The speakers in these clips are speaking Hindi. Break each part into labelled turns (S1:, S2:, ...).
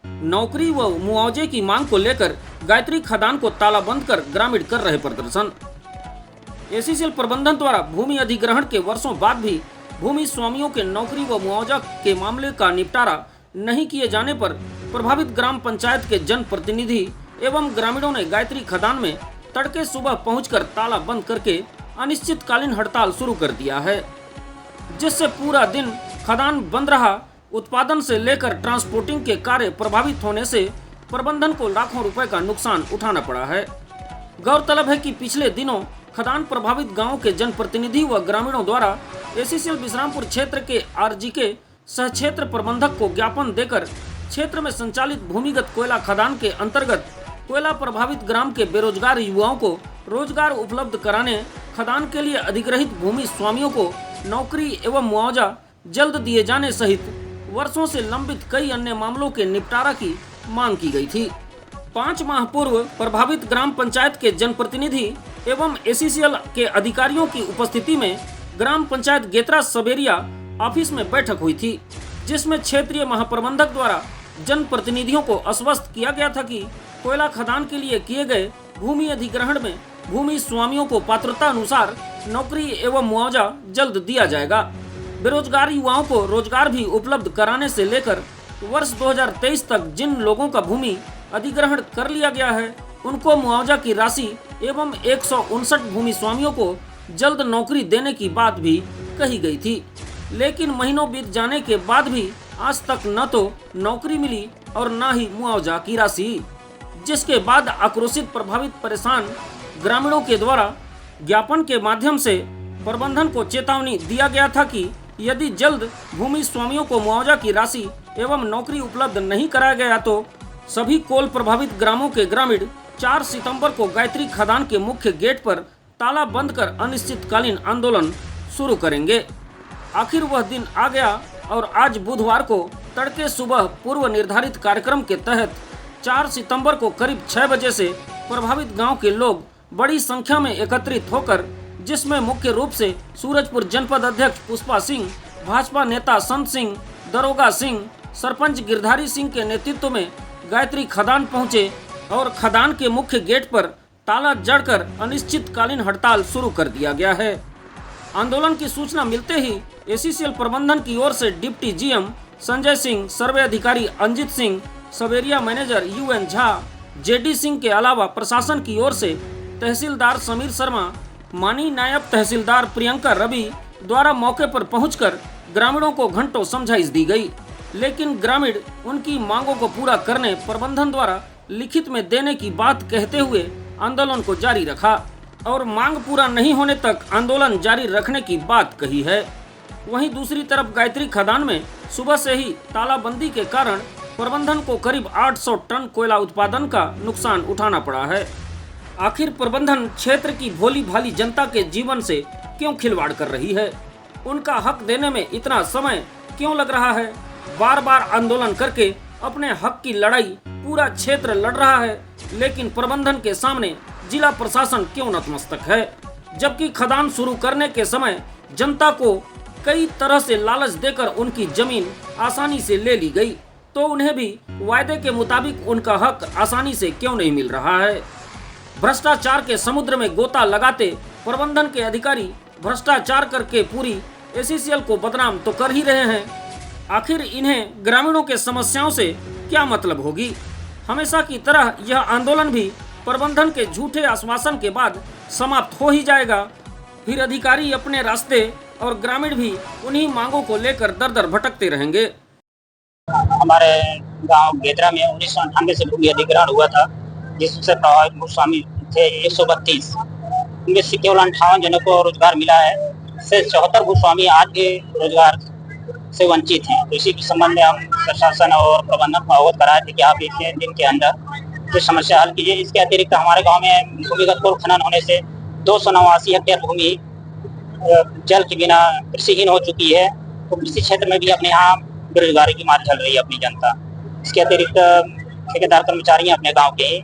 S1: नौकरी व मुआवजे की मांग को लेकर गायत्री खदान को तालाबंद कर ग्रामीण कर रहे प्रदर्शन। एसीसीएल प्रबंधन द्वारा भूमि अधिग्रहण के वर्षों बाद भी भूमि स्वामियों के नौकरी व मुआवजा के मामले का निपटारा नहीं किए जाने पर प्रभावित ग्राम पंचायत के जनप्रतिनिधि एवं ग्रामीणों ने गायत्री खदान में तड़के सुबह पहुंचकर ताला बंद करके अनिश्चितकालीन हड़ताल शुरू कर दिया है, जिससे पूरा दिन खदान बंद रहा। उत्पादन से लेकर ट्रांसपोर्टिंग के कार्य प्रभावित होने से प्रबंधन को लाखों रुपए का नुकसान उठाना पड़ा है। गौरतलब है कि पिछले दिनों खदान प्रभावित गांवों के जनप्रतिनिधि व ग्रामीणों द्वारा एसीसीएल विश्रामपुर क्षेत्र के आरजीके सह क्षेत्र प्रबंधक को ज्ञापन देकर क्षेत्र में संचालित भूमिगत कोयला खदान के अंतर्गत कोयला प्रभावित ग्राम के बेरोजगार युवाओं को रोजगार उपलब्ध कराने, खदान के लिए अधिग्रहित भूमि स्वामियों को नौकरी एवं मुआवजा जल्द दिए जाने सहित वर्षों से लंबित कई अन्य मामलों के निपटारा की मांग की गई थी। 5 माह पूर्व प्रभावित ग्राम पंचायत के जनप्रतिनिधि एवं एसीसीएल के अधिकारियों की उपस्थिति में ग्राम पंचायत गेतरा सबेरिया ऑफिस में बैठक हुई थी, जिसमें क्षेत्रीय महाप्रबंधक द्वारा जनप्रतिनिधियों को आश्वस्त किया गया था कि कोयला खदान के लिए किए गए भूमि अधिग्रहण में भूमि स्वामियों को पात्रता अनुसार नौकरी एवं मुआवजा जल्द दिया जाएगा। बेरोजगार युवाओं को रोजगार भी उपलब्ध कराने से लेकर वर्ष 2023 तक जिन लोगों का भूमि अधिग्रहण कर लिया गया है, उनको मुआवजा की राशि एवं 159 भूमि स्वामियों को जल्द नौकरी देने की बात भी कही गई थी। लेकिन महीनों बीत जाने के बाद भी आज तक न तो नौकरी मिली और न ही मुआवजा की राशि, जिसके बाद आक्रोशित प्रभावित परेशान ग्रामीणों के द्वारा ज्ञापन के माध्यम से प्रबंधन को चेतावनी दिया गया था कि यदि जल्द भूमि स्वामियों को मुआवजा की राशि एवं नौकरी उपलब्ध नहीं कराया गया तो सभी कोल प्रभावित ग्रामों के ग्रामीण 4 सितंबर को गायत्री खदान के मुख्य गेट पर ताला बंद कर अनिश्चितकालीन आंदोलन शुरू करेंगे। आखिर वह दिन आ गया और आज बुधवार को तड़के सुबह पूर्व निर्धारित कार्यक्रम के तहत 4 सितंबर को करीब 6 बजे से प्रभावित गांव के लोग बड़ी संख्या में एकत्रित होकर, जिसमें मुख्य रूप से सूरजपुर जनपद अध्यक्ष पुष्पा सिंह, भाजपा नेता संत सिंह, दरोगा सिंह, सरपंच गिरधारी सिंह के नेतृत्व में गायत्री खदान पहुंचे और खदान के मुख्य गेट पर ताला जड़कर अनिश्चितकालीन हड़ताल शुरू कर दिया गया है। आंदोलन की सूचना मिलते ही एसीसीएल प्रबंधन की ओर से डिप्टी जीएम संजय सिंह, सर्वे अधिकारी Anjit Singh, Saveria manager UN Jha, JD Singh के अलावा प्रशासन की ओर से तहसीलदार समीर शर्मा, मानी नायब तहसीलदार प्रियंका रवि द्वारा मौके पर पहुंचकर ग्रामीणों को घंटों समझाइश दी गई, लेकिन ग्रामीण उनकी मांगों को पूरा करने प्रबंधन द्वारा लिखित में देने की बात कहते हुए आंदोलन को जारी रखा और मांग पूरा नहीं होने तक आंदोलन जारी रखने की बात कही है। वहीं दूसरी तरफ गायत्री खदान में सुबह से ही तालाबंदी के कारण प्रबंधन को करीब 800 टन कोयला उत्पादन का नुकसान उठाना पड़ा है। आखिर प्रबंधन क्षेत्र की भोली भाली जनता के जीवन से क्यों खिलवाड़ कर रही है? उनका हक देने में इतना समय क्यों लग रहा है? बार बार आंदोलन करके अपने हक की लड़ाई पूरा क्षेत्र लड़ रहा है, लेकिन प्रबंधन के सामने जिला प्रशासन क्यों नतमस्तक है? जबकि खदान शुरू करने के समय जनता को कई तरह से लालच देकर उनकी जमीन आसानी से ले ली गई, तो उन्हें भी वायदे के मुताबिक उनका हक आसानी से क्यों नहीं मिल रहा है? भ्रष्टाचार के समुद्र में गोता लगाते प्रबंधन के अधिकारी भ्रष्टाचार करके पूरी एसीसीएल को बदनाम तो कर ही रहे हैं। आखिर इन्हें ग्रामीणों के समस्याओं से क्या मतलब होगी? हमेशा की तरह यह आंदोलन भी प्रबंधन के झूठे आश्वासन के बाद समाप्त हो ही जाएगा। फिर अधिकारी अपने रास्ते और ग्रामीण भी उन्हीं मांगों को लेकर दर दर भटकते रहेंगे।
S2: हमारे गांव गेतरा में 1998 से भूमि अधिग्रहण हुआ था, जिससे प्रभावित भूस्वामी थे 132। उनमें से केवल 58 जनों को रोजगार मिला है। से 74 भूस्वामी आज भी रोजगार से वंचित हैं। तो इसी के संबंध में हम प्रशासन और प्रबंधन को अवगत कराए थे कि आप इतने दिन के अंदर ये समस्या हल कीजिए। इसके अतिरिक्त हमारे गाँव में भूमिगत कोल खनन होने से 289 हेक्टेयर भूमि जल के बिना कृषिहीन हो चुकी है। तो कृषि क्षेत्र में भी अपने यहाँ बेरोजगारी की मार झेल रही है अपनी जनता। इसके अतिरिक्त ठेकेदार कर्मचारी हैं अपने गांव के,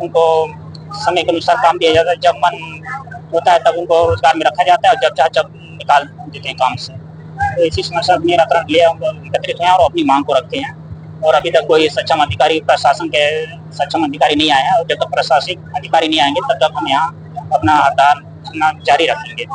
S2: उनको समय के अनुसार काम दिया जाता है। जब मन होता है तब उनको रोजगार में रखा जाता है और जब चाहे जब निकाल देते हैं काम से। तो इसी समस्या निराकरण के लिए हम एकत्रित हुए हैं और अपनी मांग को रखते हैं। और अभी तक कोई सक्षम अधिकारी, प्रशासन के सक्षम अधिकारी नहीं आए हैं, और जब तक प्रशासनिक अधिकारी नहीं आएंगे तब तक हम यहाँ अपना हड़ताल जारी रखेंगे।